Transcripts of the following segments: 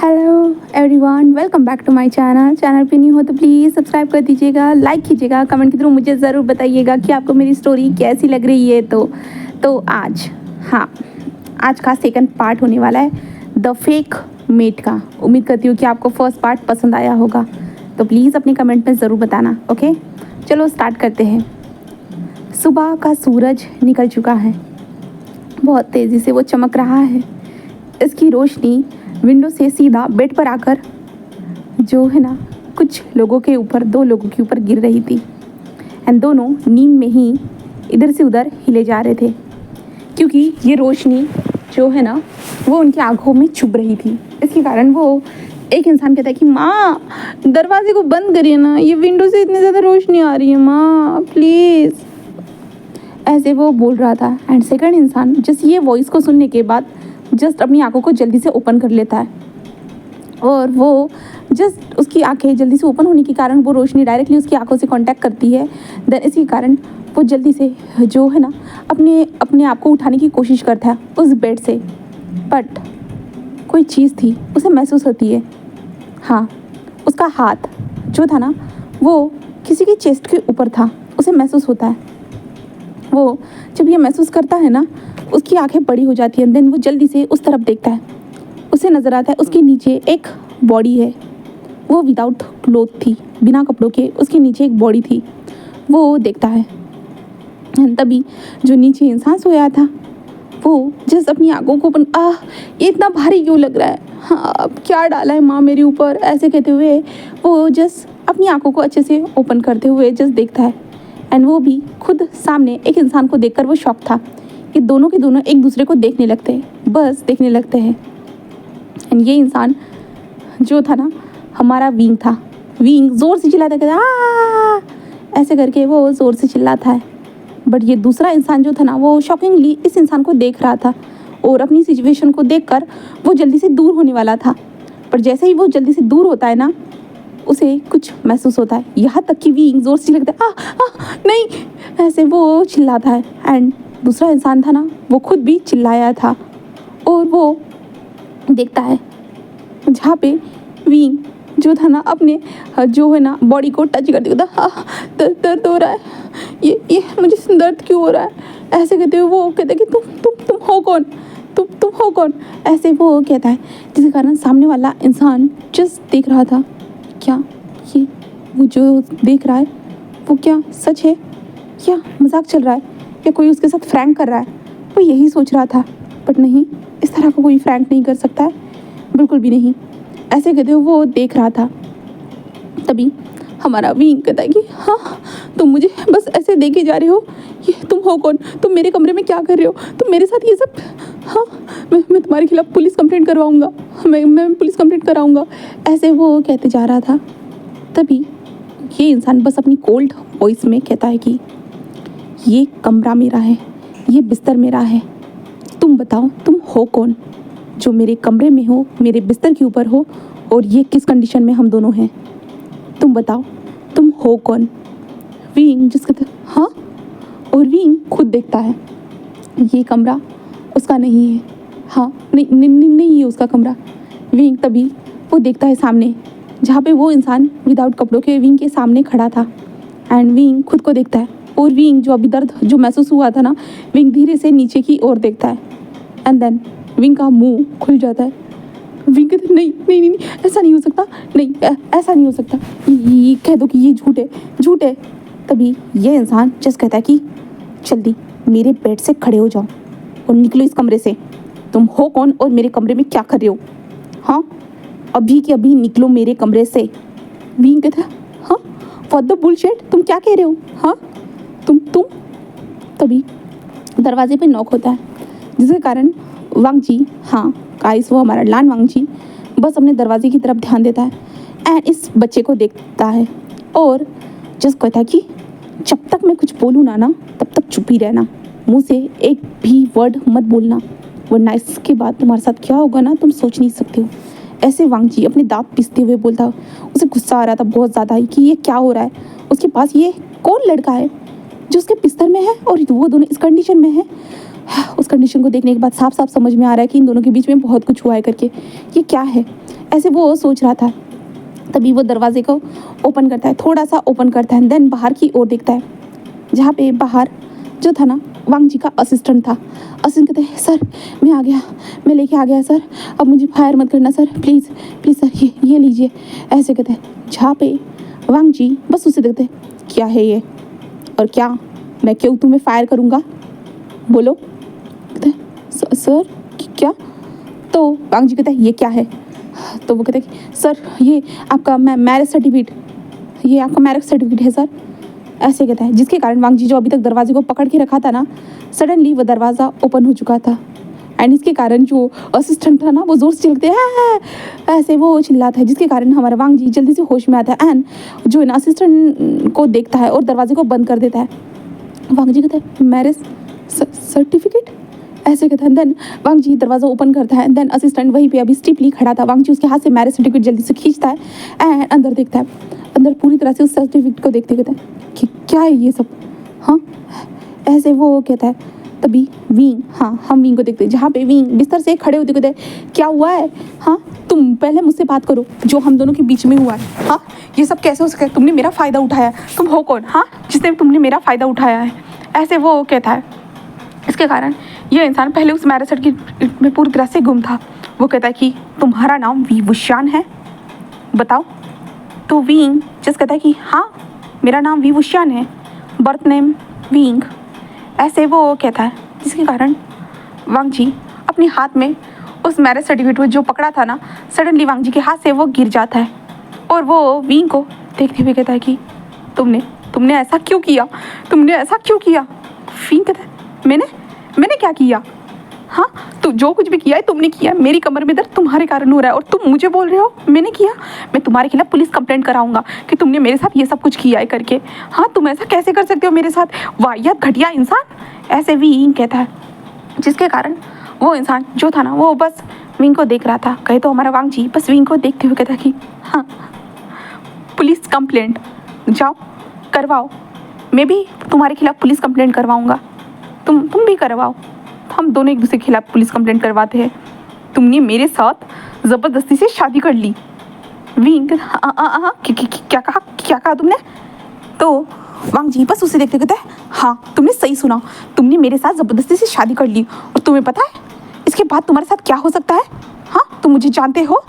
Hello everyone, welcome back to my channel पे new हो तो प्लीज़ सब्सक्राइब कर दीजिएगा, लाइक कीजिएगा, कमेंट के थ्रू मुझे ज़रूर बताइएगा कि आपको मेरी स्टोरी कैसी लग रही है। तो आज का सेकंड पार्ट होने वाला है द फेक मेट का। उम्मीद करती हूँ कि आपको फर्स्ट पार्ट पसंद आया होगा, तो प्लीज़ अपने कमेंट में ज़रूर बताना। ओके, चलो स्टार्ट करते हैं। सुबह का सूरज निकल चुका है, बहुत तेज़ी से वो चमक रहा है। इसकी रोशनी विंडो से सीधा बेड पर आकर जो है ना कुछ लोगों के ऊपर, दो लोगों के ऊपर गिर रही थी। एंड दोनों नींद में ही इधर से उधर हिले जा रहे थे, क्योंकि ये रोशनी जो है ना वो उनकी आंखों में चुभ रही थी। इसके कारण वो एक इंसान कहता है कि माँ दरवाजे को बंद करिए ना, ये विंडो से इतनी ज़्यादा रोशनी आ रही है, माँ प्लीज़, ऐसे वो बोल रहा था। एंड सेकंड इंसान जस्ट ये वॉइस को सुनने के बाद जस्ट अपनी आंखों को जल्दी से ओपन कर लेता है, और वो जस्ट उसकी आंखें जल्दी से ओपन होने के कारण वो रोशनी डायरेक्टली उसकी आंखों से कांटेक्ट करती है। देन इसी कारण वो जल्दी से जो है ना अपने अपने आप को उठाने की कोशिश करता है उस बेड से, बट कोई चीज़ थी उसे महसूस होती है। हाँ, उसका हाथ जो था ना वो किसी की चेस्ट के ऊपर था, उसे महसूस होता है। वो जब ये महसूस करता है ना उसकी आंखें बड़ी हो जाती हैं। देन वो जल्दी से उस तरफ देखता है, उसे नज़र आता है उसके नीचे एक बॉडी है। वो विदाउट क्लोथ थी, बिना कपड़ों के उसके नीचे एक बॉडी थी। वो देखता है, तभी जो नीचे इंसान सोया था वो जस्ट अपनी आंखों को ये इतना भारी क्यों लग रहा है, हाँ अब क्या डाला है माँ मेरे ऊपर, ऐसे कहते हुए वो जस्ट अपनी आंखों को अच्छे से ओपन करते हुए जस्ट देखता है। एंड वो भी खुद सामने एक इंसान को देखकर वो शॉक था कि दोनों के दोनों एक दूसरे को देखने लगते हैं, बस देखने लगते हैं। एंड ये इंसान जो था ना हमारा विंग था। विंग ज़ोर से चिल्लाता कहता ऐसे करके वो ज़ोर से चिल्लाता है। बट ये दूसरा इंसान जो था ना वो शॉकिंगली इस इंसान को देख रहा था, और अपनी सिचुएशन को देखकर वो जल्दी से दूर होने वाला था। पर जैसे ही वो जल्दी से दूर होता है ना उसे कुछ महसूस होता है, यहाँ तक कि विंग ज़ोर से चिल्लाता है नहीं, ऐसे वो चिल्लाता है। एंड दूसरा इंसान था ना वो खुद भी चिल्लाया था, और वो देखता है जहाँ पे विंग जो था ना अपने जो है ना बॉडी को टच कर दिया था। दर्द हो रहा है, ये मुझे दर्द क्यों हो रहा है, ऐसे कहते हुए वो कहता है कि तुम हो कौन, तुम हो कौन, ऐसे वो कहता है। जिसके कारण सामने वाला इंसान जस्ट देख रहा था, क्या ये वो जो देख रहा है वो क्या सच है, क्या मजाक चल रहा है, या कोई उसके साथ फ्रैंक कर रहा है। वो यही सोच रहा था, बट नहीं, इस तरह का कोई फ्रैंक नहीं कर सकता है, बिल्कुल भी नहीं, ऐसे कहते हुए वो देख रहा था। तभी हमारा विंग कहता है कि हाँ तुम मुझे बस ऐसे देखे जा रहे हो, ये तुम हो कौन, तुम मेरे कमरे में क्या कर रहे हो, तुम मेरे साथ ये सब, हाँ मैं तुम्हारे खिलाफ पुलिस कंप्लेंट करवाऊँगा, मैं पुलिस कंप्लेंट कराऊँगा, ऐसे वो कहते जा रहा था। तभी ये इंसान बस अपनी कोल्ड वॉइस में कहता है कि ये कमरा मेरा है, ये बिस्तर मेरा है, तुम बताओ तुम हो कौन, जो मेरे कमरे में हो, मेरे बिस्तर के ऊपर हो, और ये किस कंडीशन में हम दोनों हैं, तुम बताओ तुम हो कौन। विंग जिसके हाँ, और विंग खुद देखता है ये कमरा उसका नहीं है, हाँ नहीं है उसका कमरा। विंग तभी वो देखता है सामने जहाँ पे वो इंसान विदाउट कपड़ों के विंग के सामने खड़ा था। एंड विंग खुद को देखता है, और विंग जो अभी दर्द जो महसूस हुआ था ना, विंग धीरे से नीचे की ओर देखता है। एंड देन विंग का मुंह खुल जाता है। विंग कहते नहीं, ऐसा नहीं हो सकता, नहीं ऐसा नहीं हो सकता, ये कह दो कि ये झूठ है। तभी ये इंसान जस्ट कहता है कि जल्दी मेरे बेड से खड़े हो जाओ और निकलो इस कमरे से, तुम हो कौन और मेरे कमरे में क्या कर रहे हो, हाँ अभी के अभी निकलो मेरे कमरे से। विंग कहता है हाँ व्हाट द बुलशिट, तुम क्या कह रहे हो, हाँ तुम तभी दरवाजे पे नॉक होता है, जिसके कारण वांग जी, हाँ गाइस वो हमारा लान वांग जी बस अपने दरवाजे की तरफ ध्यान देता है। एंड इस बच्चे को देखता है और जस्ट कहता है कि जब तक मैं कुछ बोलूँ ना तब तक चुप ही रहना, मुँह से एक भी वर्ड मत बोलना, वरना इसके बाद तुम्हारे साथ क्या होगा ना तुम सोच नहीं सकते हो। ऐसे वांग जी अपने दांत पीसते हुए बोलता। उसे गुस्सा आ रहा था बहुत ज़्यादा ही कि ये क्या हो रहा है, उसके पास ये कौन लड़का है जो उसके बिस्तर में है और वो दोनों इस कंडीशन में है। उस कंडीशन को देखने के बाद साफ साफ समझ में आ रहा है कि इन दोनों के बीच में बहुत कुछ हुआ है करके। ये क्या है, ऐसे वो सोच रहा था, तभी वो दरवाजे को ओपन करता है, थोड़ा सा ओपन करता है, देन बाहर की ओर देखता है, जहाँ पे बाहर जो था ना वांग जी का असिस्टेंट था। असिस्टेंट कहते हैं सर मैं आ गया, मैं लेके आ गया सर, अब मुझे फायर मत करना सर, प्लीज़ प्लीज़ सर, ये लीजिए, ऐसे कहते हैं। जहाँ पे वांग जी बस उसे देखते हैं, क्या है ये, और क्या मैं क्यों तुम्हें फायर करूँगा, बोलो। कहते हैं सर क्या, तो वांग जी कहते हैं ये क्या है, तो वो कहते हैं कि सर ये आपका मैरिज सर्टिफिकेट, ये आपका मैरिज सर्टिफिकेट है सर, ऐसे कहता है। जिसके कारण वांग जी जो अभी तक दरवाजे को पकड़ के रखा था ना, सडनली वो दरवाज़ा ओपन हो चुका था, एंड इसके कारण जो असिस्टेंट था ना वो जोर से चिल्लाते हैं, ऐसे वो चिल्लाता है, जिसके कारण हमारा वांग जी जल्दी से होश में आता है, एंड जो ना असिस्टेंट को देखता है और दरवाजे को बंद कर देता है। वांग जी कहता है मैरिज सर्टिफिकेट, ऐसे कहता है। देन वांग जी दरवाज़ा ओपन करता है, देन असिस्टेंट वहीं पे अभी स्टिपली खड़ा था, वांग जी उसके हाथ से मैरिज सर्टिफिकेट जल्दी से खींचता है एंड अंदर देखता है, अंदर पूरी तरह से उस सर्टिफिकेट को देखते कहता है कि क्या है ये सब, हाँ, ऐसे वो कहता है। तभी विंग, हाँ हम विंग को देखते हैं, जहाँ पे विंग बिस्तर से खड़े होते कहते हैं क्या हुआ है, हाँ तुम पहले मुझसे बात करो, जो हम दोनों के बीच में हुआ है, हाँ ये सब कैसे हो सके, तुमने मेरा फ़ायदा उठाया, तुम हो कौन, हाँ जिसने तुमने मेरा फ़ायदा उठाया है, ऐसे वो कहता है। इसके कारण ये इंसान पहले उस मैरिज सर्टिफिकेट में पूरी तरह से गुम था। वो कहता है कि तुम्हारा नाम वी वुशियान है, बताओ। तो विंग जस्ट कहता है कि हाँ मेरा नाम वी वुशियान है, बर्थ नेम विंग, ऐसे वो कहता है। जिसके कारण वांग जी अपने हाथ में उस मैरिज सर्टिफिकेट जो पकड़ा था ना, सडनली वांग जी के हाथ से वो गिर जाता है, और वो विंग को देखते हुए कहता है कि तुमने ऐसा क्यों किया, तुमने ऐसा क्यों किया। विंग कहता है मैंने क्या किया, हाँ तो जो कुछ भी किया है तुमने किया, मेरी कमर में दर्द तुम्हारे कारण हो रहा है और तुम मुझे बोल रहे हो मैंने किया, मैं तुम्हारे खिलाफ पुलिस कंप्लेंट कराऊंगा कि तुमने मेरे साथ ये सब कुछ किया है करके, हाँ तुम ऐसा कैसे कर सकते हो मेरे साथ, वाहियात घटिया इंसान, ऐसे विंग कहता है। जिसके कारण वो इंसान जो था ना वो बस विंग को देख रहा था, कहे तो हमारा वांग जी बस विंग को देखते हुए कहता कि हाँ पुलिस कंप्लेंट जाओ करवाओ, मैं भी तुम्हारे खिलाफ पुलिस कंप्लेंट करवाऊँगा, तुम भी करवाओ, हम दोनों एक दूसरे के खिलाफ पुलिस कंप्लेंट करवाते हैं, तुमने मेरे साथ ज़बरदस्ती से शादी कर ली। विंग क्या कहा तुमने, तो वांग जी बस उसे देखते कहते हैं हाँ तुमने सही सुना, तुमने मेरे साथ ज़बरदस्ती से शादी कर ली, और तुम्हें पता है इसके बाद तुम्हारे साथ क्या हो सकता है, हाँ तुम मुझे जानते हो,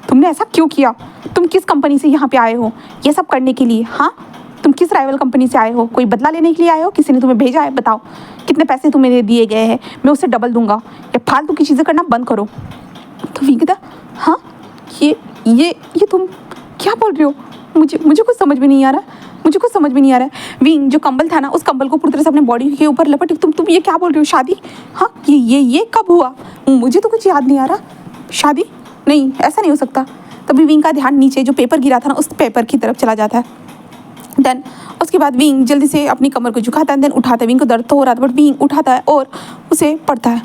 तुमने ऐसा क्यों किया, तुम किस कंपनी से यहाँ पे आए हो ये सब करने के लिए, हाँ तुम किस राइवल कंपनी से आए हो, कोई बदला लेने के लिए आए हो, किसी ने तुम्हें भेजा है, बताओ कितने पैसे तुम्हें दिए गए हैं, मैं उससे डबल दूंगा, या फालतू की चीज़ें करना बंद करो। तो विंग कहता हाँ ये तुम क्या बोल रहे हो, मुझे कुछ समझ में नहीं आ रहा, मुझे कुछ समझ में नहीं आ रहा है। विंग जो कंबल था ना उस कंबल को पूरी तरह से अपने बॉडी के ऊपर लपट, तुम ये क्या बोल रहे हो, शादी, हाँ ये कब हुआ, मुझे तो कुछ याद नहीं आ रहा, शादी नहीं, ऐसा नहीं हो सकता। तभी विंग का ध्यान नीचे जो पेपर गिरा था ना उस पेपर की तरफ चला जाता है। देन उसके बाद विंग जल्दी से अपनी कमर को झुकाता है, देन उठाता है, विंग को दर्द तो हो रहा था बट विंग उठाता है और उसे पढ़ता है,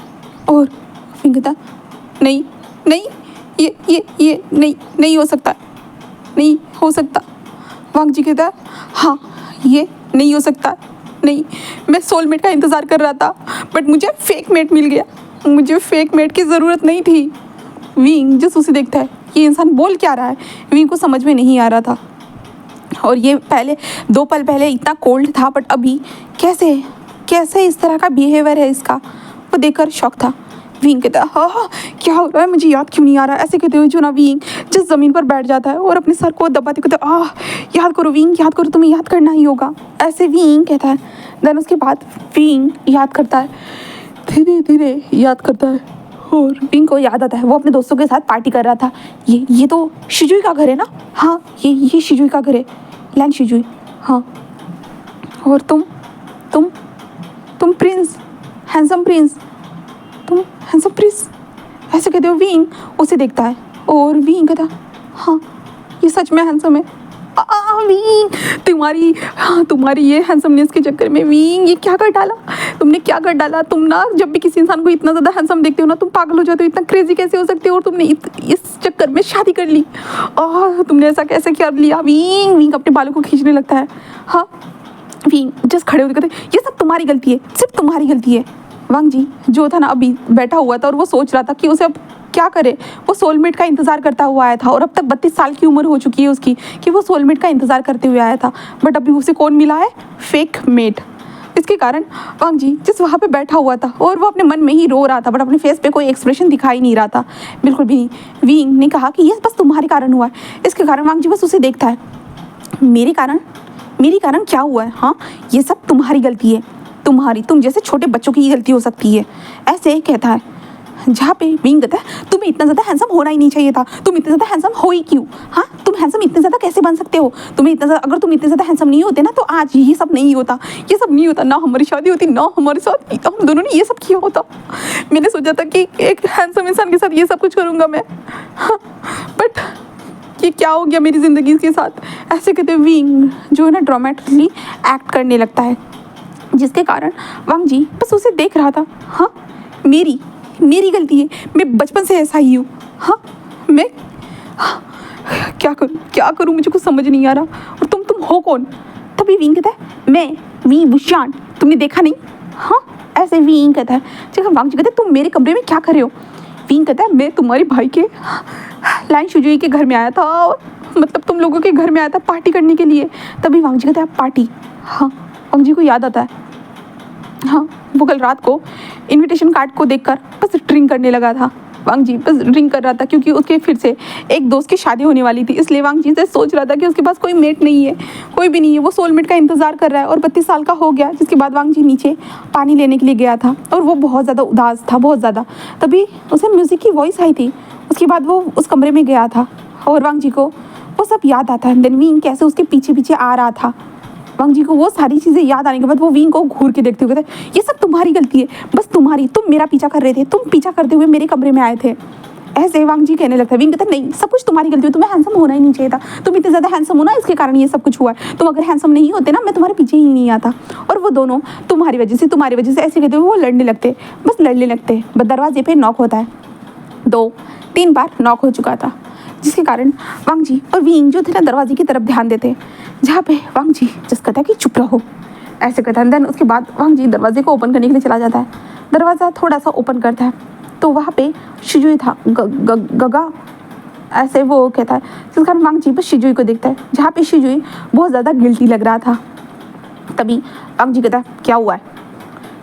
और विंग कहता नहीं ये नहीं हो सकता, नहीं हो सकता। वांग जी कहता हाँ ये नहीं हो सकता, नहीं मैं सोलमेट का इंतज़ार कर रहा था बट मुझे फेक मेट मिल गया, मुझे फेक मेट की ज़रूरत नहीं थी। विंग जस्ट उसे देखता है ये इंसान बोल क्या रहा है, विंग को समझ में नहीं आ रहा था, और ये पहले 2 पल पहले इतना कोल्ड था बट अभी कैसे इस तरह का बिहेवियर है इसका, वो देखकर शॉक था। विंग कहता है हाँ क्या हो रहा है, मुझे याद क्यों नहीं आ रहा, ऐसे कहते हुए जो ना विंग जिस ज़मीन पर बैठ जाता है और अपने सर को दबाते कहते याद करो विंग, याद करो, तुम्हें याद करना ही होगा, ऐसे विंग कहता है। देन उसके बाद विंग याद करता है, धीरे धीरे याद करता है, और विंग को याद आता है वो अपने दोस्तों के साथ पार्टी कर रहा था, ये तो शिजुई का घर है ना, हाँ ये शिजुई का घर है, लैन शिजुई, हाँ और तुम प्रिंस, हैंडसम प्रिंस, तुम हैंडसम प्रिंस, ऐसे कहते हो। विंग उसे देखता है और विंग कहता हाँ ये सच में हैंडसम है, विंग तुम्हारी ये हैंडसमनेस के चक्कर में विंग ये क्या कर डाला, तुमने क्या कर डाला, तुम ना जब भी किसी इंसान को इतना ज़्यादा हैंडसम देखते हो ना तुम पागल हो जाते हो, इतना क्रेजी कैसे हो सकते हो, और तुमने इस चक्कर में शादी कर ली, तुमने ऐसा कैसे कर लिया। विंग अपने बालों को खींचने लगता है, हाँ विंग जस्ट खड़े होकर कहते ये सब तुम्हारी गलती है, सिर्फ तुम्हारी गलती है। वांग जी जो था ना अभी बैठा हुआ था और वो सोच रहा था कि उसे अब क्या करे, वो सोलमेट का इंतज़ार करता हुआ आया था और अब तक 32 साल की उम्र हो चुकी है उसकी कि वो सोलमेट का इंतज़ार करते हुए आया था, बट अभी उसे कौन मिला है, फेक मेट। इसके कारण वांग जी जिस वहाँ पे बैठा हुआ था और वो अपने मन में ही रो रहा था, बट अपने फेस पे कोई एक्सप्रेशन दिखाई नहीं रहा था, बिल्कुल भी नहीं। विंग ने कहा कि ये बस तुम्हारे कारण हुआ है। इसके कारण वांग जी बस उसे देखता है, मेरे कारण क्या हुआ है, हाँ ये सब तुम्हारी गलती है, तुम जैसे छोटे बच्चों की ही गलती हो सकती है, ऐसे कहता है। जहाँ पे विंग कहता है तुम्हें इतना ज़्यादा हैंडसम होना ही नहीं चाहिए था, तुम इतने ज़्यादा हैंडसम हो ही क्यों, हाँ तुम हैंडसम इतने ज़्यादा कैसे बन सकते हो, अगर तुम इतने ज़्यादा हैंडसम नहीं होते ना तो आज ये सब नहीं होता, ना हमारी शादी होती, ना हमारे साथ हम दोनों ने ये सब किया होता। मैंने सोचा था कि एक हैंडसम इंसान के साथ ये सब कुछ करूँगा मैं, हाँ बट ये क्या हो गया मेरी ज़िंदगी के साथ। ऐसे कहते विंग जो है ना ड्रामेटिकली एक्ट करने लगता है, जिसके कारण वांग जी बस उसे देख रहा था। हाँ मेरी गलती है, मैं बचपन से ऐसा ही हूँ, हाँ मैं क्या करूँ मुझे कुछ समझ नहीं आ रहा। और तुम हो कौन। तभी विंग कहता है मैं वी बुशान, तुमने देखा नहीं, हाँ ऐसे विंग कहता है। जब वांग जी कहते हैं तुम मेरे कमरे में क्या कर रहे हो। विंग कहता है मैं तुम्हारे भाई के लाइन शुजुई के घर में आया था, मतलब तुम लोगों के घर में आया था पार्टी करने के लिए। तभी वांग जी कहता है पार्टी, हाँ वांग जी को याद आता है, हाँ वो कल रात को इनविटेशन कार्ड को देखकर बस ड्रिंक करने लगा था। वांग जी बस ड्रिंक कर रहा था क्योंकि उसके फिर से एक दोस्त की शादी होने वाली थी, इसलिए वांग जी से सोच रहा था कि उसके पास कोई मेट नहीं है, कोई भी नहीं है, वो सोलमेट का इंतज़ार कर रहा है। और 32 साल का हो गया, जिसके बाद वांग जी नीचे पानी लेने के लिए गया था और वो बहुत ज़्यादा उदास था, बहुत ज़्यादा। तभी उसे म्यूज़िक की वॉइस आई थी, उसके बाद वो उस कमरे में गया था और वांग जी को वो सब याद आता है। देन विंग कैसे उसके पीछे पीछे आ रहा था। वांग जी को वो सारी चीज़ें याद आने के बाद वो विंग को घूर के देखते हुए कहते ये सब तुम्हारी गलती है, बस तुम्हारी, तुम मेरा पीछा कर रहे थे, तुम पीछा करते हुए मेरे कमरे में आए थे, ऐसे वांग जी कहने लगता है। विंग कहता नहीं सब कुछ तुम्हारी गलती है, तुम्हें हैंडसम होना ही नहीं चाहिए था, तुम इतने ज़्यादा हैंडसम हो ना इसके कारण ये सब कुछ हुआ है, तुम अगर हैंडसम नहीं होते ना मैं तुम्हारे पीछे ही नहीं आता। और वो दोनों तुम्हारी वजह से ऐसे कहते हुए वो लड़ने लगते। बस दरवाजे पर नॉक होता है, 2-3 बार नॉक हो चुका था, जिसके कारण वांग जी और विंग जो थे ना दरवाजे की तरफ ध्यान देते, जहाँ पे वांग जी जस्ट कहता है कि चुप रहो, ऐसे कहता है। देन उसके बाद वांग जी दरवाजे को ओपन करने के लिए चला जाता है। दरवाज़ा थोड़ा सा ओपन करता है तो वहाँ पे शिजुई था, गगा ऐसे वो कहता है, जिस कारण वांग जी बस शिजुई को देखता है, जहाँ पे शिजुई बहुत ज़्यादा गिल्टी लग रहा था। तभी वांग जी कहता है क्या हुआ है।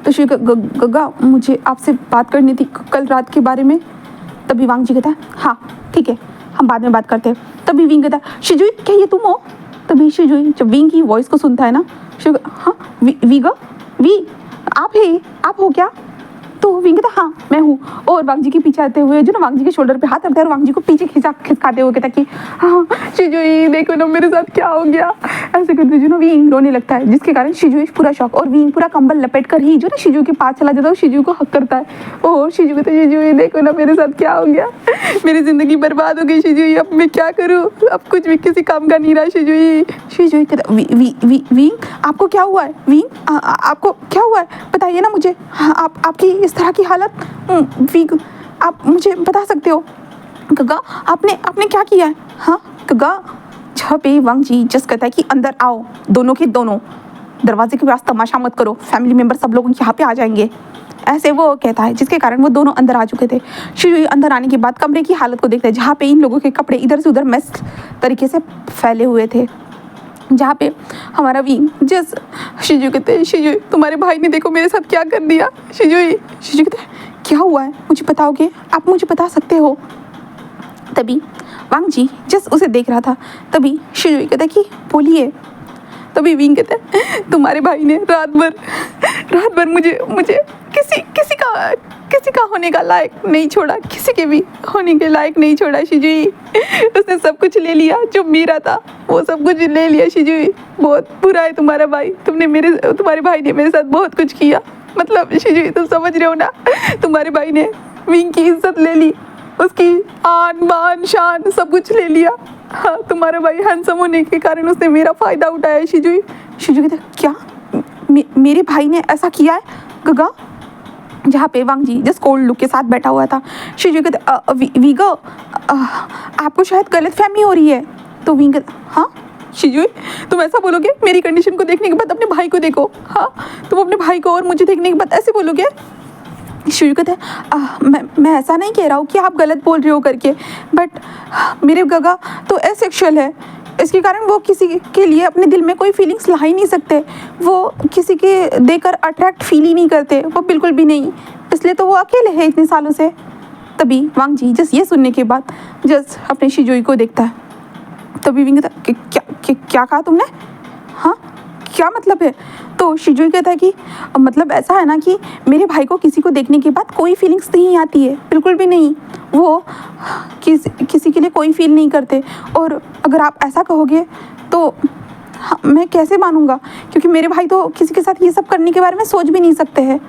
तो शिजुई गगा मुझे आपसे बात करनी थी कल रात के बारे में। तभी वांग जी कहता है हाँ ठीक है हम बाद में बात करते हैं। तभी विंग कहता है शिजुई क्या ये तुम हो। तभी शिजुई जब विंग की वॉइस को सुनता है ना, हाँ वी आप हो क्या। तो विंग कहता हाँ मैं हूँ। और वांग जी के पीछे आते हुए जो ना वांग जी के शोल्डर पे हाथ रखता है और वांग जी को पीछे खिसकाते हुए कहता कि हाँ शिजुई देखो ना मेरे साथ क्या हो गया, ऐसे करते जो ना विंग रोने लगता है, जिसके कारण शिजुई पूरा शॉक और विंग पूरा कंबल लपेट कर ही जो ना शिजुई के पास चला जाता है और शिजुई को हक करता है। और शिजुई कहता है शिजुई देखो ना मेरे साथ क्या हो गया, मेरी ज़िंदगी बर्बाद हो गई शिजुई, अब मैं क्या करूँ, अब कुछ भी किसी काम का नहीं रहा शिजुई कहता विंग आपको क्या हुआ है, विंग आपको क्या हुआ है बताइए ना मुझे, आपकी इस तरह की हालत विंग आप मुझे बता सकते हो। गगा आपने क्या किया है, हाँ गगा। जहाँ पे वांग जी जस्ट कहता है कि अंदर आओ दोनों के दोनों, दरवाजे के पास तमाशा मत करो, फैमिली मेम्बर सब लोग यहाँ पे आ जाएंगे, ऐसे वो कहता है, जिसके कारण वो दोनों अंदर आ चुके थे। शिजुई अंदर आने के बाद कमरे की हालत को देखते हैं, जहाँ पे इन लोगों के कपड़े इधर से उधर मैस तरीके से फैले हुए थे, जहाँ पे हमारा विंग जस शिजुई कहते हैं शिजुई तुम्हारे भाई ने देखो मेरे साथ क्या कर दिया। शिजुई कहते हैं क्या हुआ है मुझे बताओगे, आप मुझे बता सकते हो। तभी वांग जी जस उसे देख रहा था, तभी शिजुई कहता है कि बोलिए। तभी विंग कहते हैं तुम्हारे भाई ने रात भर मुझे किसी का होने का लायक नहीं छोड़ा, किसी के भी होने के लायक नहीं छोड़ा शिजुई, उसने सब कुछ ले लिया जो मेरा था, वो सब कुछ ले लिया शिजुई, बहुत बुरा है तुम्हारा भाई, तुम्हारे भाई ने मेरे साथ बहुत कुछ किया, मतलब शिजुई तुम समझ रहे हो ना, तुम्हारे भाई ने विंग की इज्जत ले ली, उसकी आन बान शान सब कुछ ले लिया, हाँ तुम्हारा भाई हैंडसम होने के कारण उसने मेरा फ़ायदा उठाया। शिजुई कहते क्या मेरे भाई ने ऐसा किया है गगा। जहाँ पे वांग जी जिस कोल्ड लुक के साथ बैठा हुआ था, शिजुई कहते वीगो आपको शायद गलत फहमी हो रही है। तो विंग हाँ शिजुई तुम ऐसा बोलोगे, मेरी कंडीशन को देखने के बाद अपने भाई को देखो, हाँ तुम अपने भाई को और मुझे देखने के बाद ऐसे बोलोगे। शिजू कहता है मैं ऐसा नहीं कह रहा हूँ कि आप गलत बोल रहे हो करके, बट मेरे गगा तो एसेक्सुअल है, इसके कारण वो किसी के लिए अपने दिल में कोई फीलिंग्स ला ही नहीं सकते, वो किसी के देखकर अट्रैक्ट फील ही नहीं करते, वो बिल्कुल भी नहीं, इसलिए तो वो अकेले है इतने सालों से। तभी वांग जी जस्ट ये सुनने के बाद जस्ट अपने शिजुई को देखता है। तभी विंग कहता है क्या कहा तुमने, हाँ क्या मतलब है? तो शिजुई कहता है कि मतलब ऐसा है ना कि मेरे भाई को किसी को देखने के बाद कोई फीलिंग्स नहीं आती है, बिल्कुल भी नहीं, वो किसी के लिए कोई फील नहीं करते, और अगर आप ऐसा कहोगे तो हाँ, मैं कैसे मानूंगा, क्योंकि मेरे भाई तो किसी के साथ ये सब करने के बारे में सोच भी नहीं सकते हैं,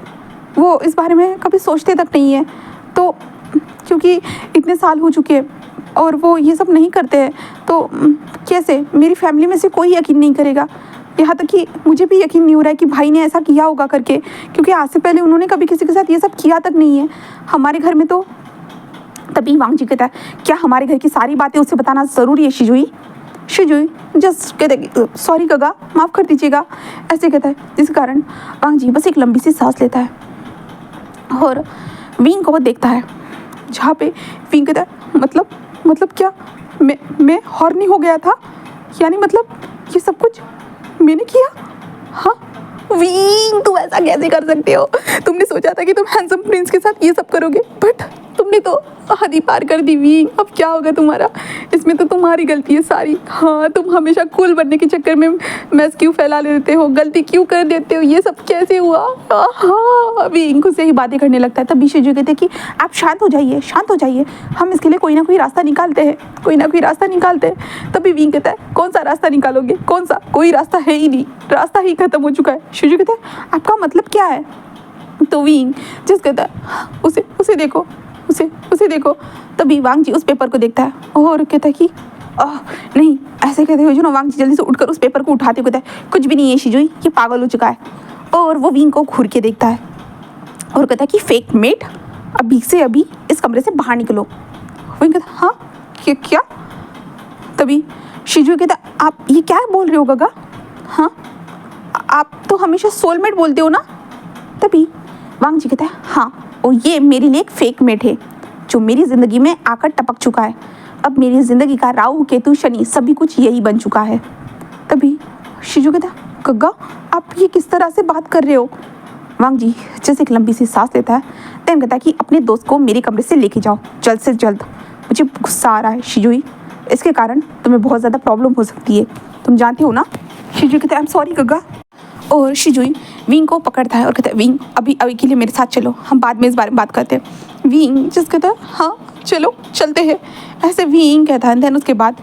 वो इस बारे में कभी सोचते तक नहीं है। तो क्योंकि इतने साल हो चुके हैं और वो ये सब नहीं करते हैं, तो कैसे मेरी फैमिली में से कोई यकीन नहीं करेगा, यहाँ तक कि मुझे भी यकीन नहीं हो रहा है कि भाई ने ऐसा किया होगा करके, क्योंकि आज से पहले उन्होंने कभी किसी के साथ ये सब किया तक नहीं है हमारे घर में। तो तभी वांग जी कहता है क्या हमारे घर की सारी बातें उसे बताना ज़रूरी है शिजुई? शिजुई जस्ट कहते सॉरी गगा, माफ़ कर दीजिएगा, ऐसे कहता है, जिस कारण वांग जी बस एक लंबी सी सांस लेता है और विंग को वो देखता है, जहाँ पे विंग कहता है मतलब क्या मैं हॉर्नी हो गया था, यानी मतलब ये सब कुछ मैंने किया? हाँ विंग तुम ऐसा कैसे कर सकते हो? तुमने सोचा था कि तुम हैंडसम प्रिंस के साथ ये सब करोगे, बट तुमने तो हद ही पार कर दी विंग। अब क्या होगा तुम्हारा? इसमें तो तुम्हारी गलती है सारी। हाँ तुम हमेशा कूल बनने के चक्कर में मैस क्यों फैला लेते हो, गलती क्यों कर देते हो, ये सब कैसे हुआ? हाँ विंग खुद से ही बातें करने लगता है। तब शिजू कहते कि आप शांत हो जाइए, हम इसके लिए कोई ना कोई रास्ता निकालते हैं, तभी विंग कहता है कौन सा रास्ता निकालोगे, कौन सा? कोई रास्ता है ही नहीं, रास्ता ही खत्म हो चुका है। शिजू कहता है आपका मतलब क्या है? तो विंग जिस कहता है उसे देखो। तभी वांग जी उस पेपर को देखता है और कहता है कि नहीं, ऐसे कहते हुए वांग जी जल्दी से उठकर उस पेपर को उठाते हुए कहता है कुछ भी नहीं है शिजुई, ये पागल हो चुका है। और वो विंग को घूर के देखता है और कहता है कि फेक मेट अभी से अभी इस कमरे से बाहर निकलो। विंग कहता है हाँ क्या? तभी शिजुई कहता है आप ये क्या बोल रहे हो गगा? हाँ आप तो हमेशा सोलमेट बोलते हो ना? तभी वांग जी कहता है हाँ, और ये मेरे लिए एक फेक मेट है जो मेरी ज़िंदगी में आकर टपक चुका है। अब मेरी ज़िंदगी का राहु केतु शनि सभी कुछ यही बन चुका है। तभी शिजू कहता है गग्गा आप ये किस तरह से बात कर रहे हो? वांग जी जैसे एक लंबी सी सांस लेता है, देन कहता है कि अपने दोस्त को मेरे कमरे से लेके जाओ जल्द से जल्द, मुझे गुस्सा आ रहा है शिजुई, इसके कारण तुम्हें बहुत ज़्यादा प्रॉब्लम हो सकती है, तुम जानती हो ना? शिजू कहता है आई एम सॉरी गग्गा। और शिजुई विंग को पकड़ता है और कहता है विंग अभी के लिए मेरे साथ चलो, हम बाद में इस बारे में बात करते हैं। विंग जिस कहता है हाँ चलो चलते हैं, ऐसे विंग कहता है। देन उसके बाद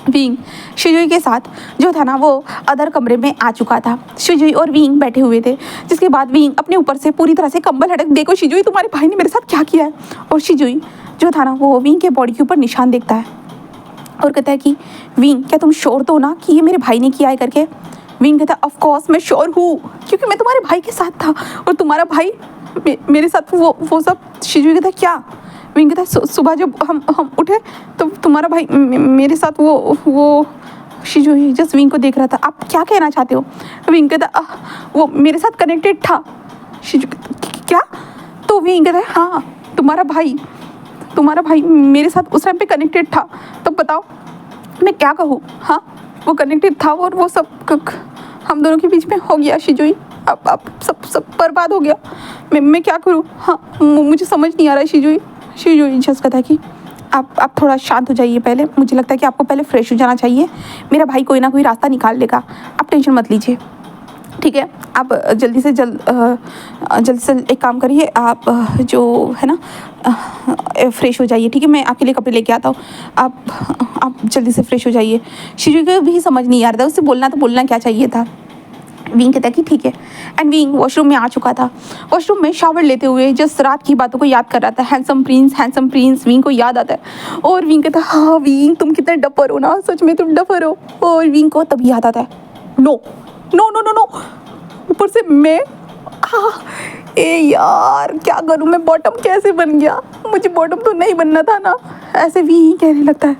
विंग शिजुई के साथ जो था ना वो अदर कमरे में आ चुका था। शिजुई और विंग बैठे हुए थे, जिसके बाद विंग अपने ऊपर से पूरी तरह से कंबल हटक, देखो शिजुई तुम्हारे भाई ने मेरे साथ क्या किया है। और शिजुई जो था ना वो विंग के बॉडी के ऊपर निशान देखता है और कहता है कि विंग क्या तुम श्योर तो ना कि ये मेरे भाई ने किया है करके? विंग कहता है ऑफ कोर्स मैं श्योर हूँ, क्योंकि मैं तुम्हारे भाई के साथ था और तुम्हारा भाई मेरे साथ वो सब। शिजुई कहता है क्या? विंग कहता है सुबह जब हम उठे तो तुम्हारा भाई मेरे साथ वो शिजुई जस्ट विंग को देख रहा था, आप क्या कहना चाहते हो? विंग कहता वो मेरे साथ कनेक्टेड था। शिजुई क्या? तो विंग कहता है हाँ तुम्हारा भाई मेरे साथ उस टाइम पे कनेक्टेड था, तब बताओ मैं क्या कहूँ? हाँ वो कनेक्टेड था और वो सब हम दोनों के बीच में हो गया शिजुई, अब सब बर्बाद हो गया, मैं क्या करूँ? हाँ मुझे समझ नहीं आ रहा है शिजुई जस्ट कहता है कि आप थोड़ा शांत हो जाइए पहले, मुझे लगता है कि आपको पहले फ्रेश हो जाना चाहिए, मेरा भाई कोई ना कोई रास्ता निकाल लेगा, आप टेंशन मत लीजिए, ठीक है? आप जल्दी से एक काम करिए, आप जो है ना फ्रेश हो जाइए, ठीक है? मैं आपके लिए कपड़े लेके आता हूँ, आप जल्दी से फ्रेश हो जाइए। शिजुई को भी समझ नहीं आ रहा था उससे बोलना क्या चाहिए था। विंग कहता है कि ठीक है। एंड विंग वॉशरूम में आ चुका था, वॉशरूम में शावर लेते हुए जिस रात की बातों को याद कर रहा था, हैंडसम प्रिंस विंग को याद आता है। और विंग कहता है हाँ विंग तुम कितने डफर हो ना, सच में तुम डफर हो। और विंग को तभी याद आता है नो ऊपर से मैं ए यार क्या करूँ मैं, बॉटम कैसे बन गया, मुझे बॉटम तो नहीं बनना था ना, ऐसे विंग कहने लगता है।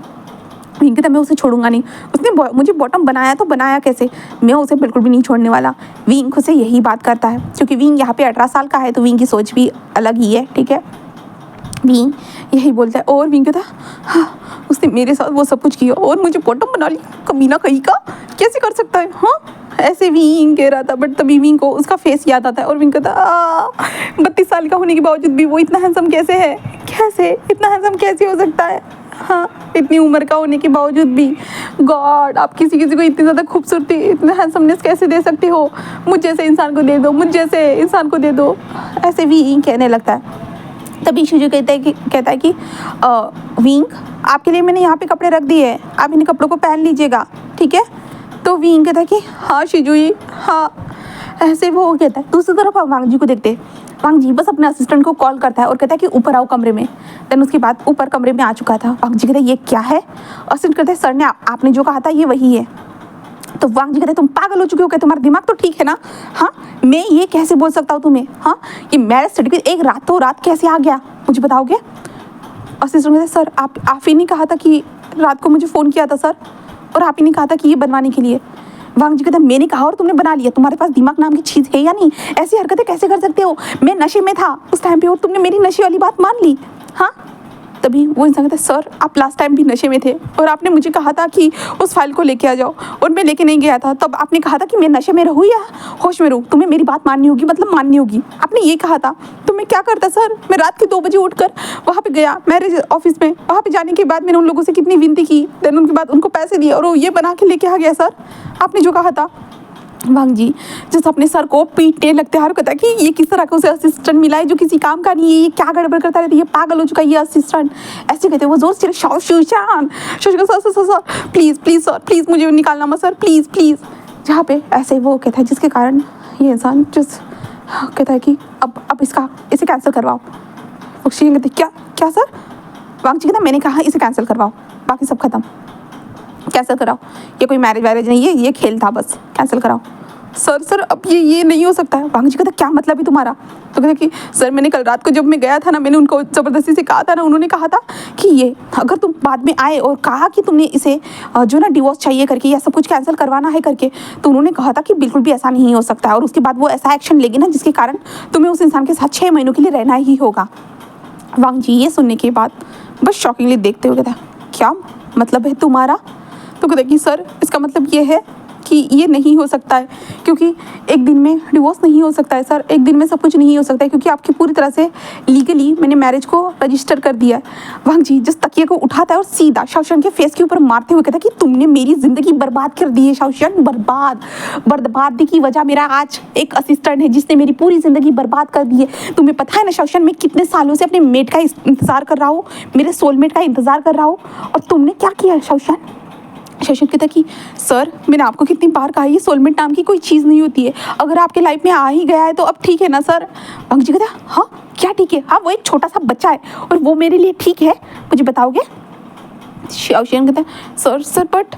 विंग कहता मैं उसे छोड़ूंगा नहीं, उसने मुझे बॉटम बनाया तो बनाया कैसे, मैं उसे बिल्कुल भी नहीं छोड़ने वाला। विंग उसे यही बात करता है, क्योंकि विंग यहाँ पे 18 साल का है तो विंग की सोच भी अलग ही है, ठीक है। विंग यही बोलता है और विंग कहता हाँ उसने मेरे साथ वो सब कुछ किया और मुझे बॉटम बना लिया, कमीना कहीं का, कैसे कर सकता है। हाँ ऐसे विंग कह रहा था, बट तभी विंग को उसका फेस याद आता है और विंग कहता 32 साल का होने के बावजूद भी वो इतना हैंडसम कैसे है, कैसे इतना हैंडसम कैसे हो सकता है। हाँ इतनी उम्र का होने के बावजूद भी, गॉड आप किसी किसी को इतनी ज़्यादा खूबसूरती, इतना हैंडसमनेस कैसे दे सकते हो, मुझ जैसे इंसान को दे दो, मुझ जैसे इंसान को दे दो, ऐसे विंग कहने लगता है। तभी शिजू कहता है कि विंग आपके लिए मैंने यहाँ पे कपड़े रख दिए हैं, आप इन कपड़ों को पहन लीजिएगा, ठीक है। तो विंग कहता है कि हाँ शिजू जी हाँ, ऐसे वो कहता है। दूसरी तरफ वांग जी को देखते, वांग जी बस अपने असिस्टेंट को कॉल करता है और कहता है कि ऊपर आओ कमरे में। देन उसके बाद ऊपर कमरे में आ चुका था। वांग जी कहता है ये क्या है, असिस्टेंट कहते हैं सर ने आपने जो कहा था ये वही है। तो वांग जी कहते तुम पागल हो चुके हो क्या, तुम्हारा दिमाग तो ठीक है ना। हाँ मैं ये कैसे बोल सकता हूँ तुम्हें, हाँ ये मैरिज सर्टिफिकेट एक रातों रात कैसे आ गया, मुझे बताओगे। असिस्टेंट कहते सर आप ही नहीं कहा था कि रात को मुझे फ़ोन किया था सर, और आप ही नहीं कहा था कि ये बनवाने के लिए। वांग जी कहते मैंने कहा और तुमने बना लिया, तुम्हारे पास दिमाग नाम की चीज़ है या नहीं, ऐसी हरकतें कैसे कर सकते हो, मैं नशे में था उस टाइम पे और तुमने मेरी नशे वाली बात मान ली। हाँ तभी वो इंसान कहता है सर आप लास्ट टाइम भी नशे में थे और आपने मुझे कहा था कि उस फाइल को लेके आ जाओ और मैं लेके नहीं गया था, तब आपने कहा था कि मैं नशे में रहूँ या होश में रहूँ, तुम्हें मेरी बात माननी होगी, मतलब माननी होगी, आपने ये कहा था। तो मैं क्या करता सर, मैं रात के 2 बजे उठकर वहाँ पे गया मैरिज ऑफिस में, वहाँ पे जाने के बाद मैंने उन लोगों से कितनी विनती की, देन उनके बाद उनको पैसे दिए और वो ये बना के लेके आ गया सर, आपने जो कहा था। वांग जी जैसे अपने सर को पीटने लगते हैं, कहता है कि ये किस तरह का उसे असिस्टेंट मिला है जो किसी काम का नहीं है, ये क्या गड़बड़ करता रहता है, ये पागल हो चुका है ये असिस्टेंट, ऐसे कहते हैं वो जोर से शौशान sir please please sir please मुझे निकालना मत सर प्लीज़ प्लीज़। जहाँ पे ऐसे वो कहता है जिसके कारण ये इंसान जिस कहता है कि अब इसे कैंसिल करवाओ। वो कहते क्या क्या सर, वांग जी कहता मैंने कहा इसे कैंसिल करवाओ, बाकी सब खत्म, कैंसिल कराओ, ये कोई मैरिज वैरिज नहीं है, ये खेल था बस, कैंसिल कराओ। सर अब ये नहीं हो सकता है। वांग जी कहता क्या मतलब है तुम्हारा। तो कहते कि सर मैंने कल रात को जब मैं गया था ना, मैंने उनको ज़बरदस्ती से कहा था ना, उन्होंने कहा था कि ये अगर तुम बाद में आए और कहा कि तुमने इसे जो ना डिवोर्स चाहिए करके या सब कुछ कैंसिल करवाना है करके, तो उन्होंने कहा था कि बिल्कुल भी ऐसा नहीं हो सकता है और उसके बाद वो ऐसा एक्शन लेगी ना जिसके कारण तुम्हें उस इंसान के साथ 6 महीनों के लिए रहना ही होगा। वांग जी ये सुनने के बाद बस शॉकिंगली देखते हुए कहता क्या मतलब है तुम्हारा। तो कहते कि सर इसका मतलब ये है कि ये नहीं हो सकता है, क्योंकि एक दिन में डिवोर्स नहीं हो सकता है सर, एक दिन में सब कुछ नहीं हो सकता है, क्योंकि आपकी पूरी तरह से लीगली मैंने मैरिज को रजिस्टर कर दिया है। वांग जी जिस तकिए को उठाता है और सीधा शाओशन के फेस के ऊपर मारते हुए कहता है कि तुमने मेरी ज़िंदगी बर्बाद कर दी है शाओशन, बर्बादी की वजह मेरा आज एक असिस्टेंट है जिसने मेरी पूरी ज़िंदगी बर्बाद कर दी है। तुम्हें पता है ना शाओशन मैं कितने सालों से अपने मेट का इंतज़ार कर रहा हूँ, मेरे सोलमेट का इंतज़ार कर रहा हूँ, और तुमने क्या किया शाओशन। शशि कहता कि सर मैंने आपको कितनी बार कहा ये सोलमेट नाम की कोई चीज़ नहीं होती है, अगर आपके लाइफ में आ ही गया है तो अब ठीक है ना सर। वांग जी कहता हाँ क्या ठीक है, हाँ वो एक छोटा सा बच्चा है और वो मेरे लिए ठीक है, मुझे बताओगे। शाओशियन कहता है सर बट।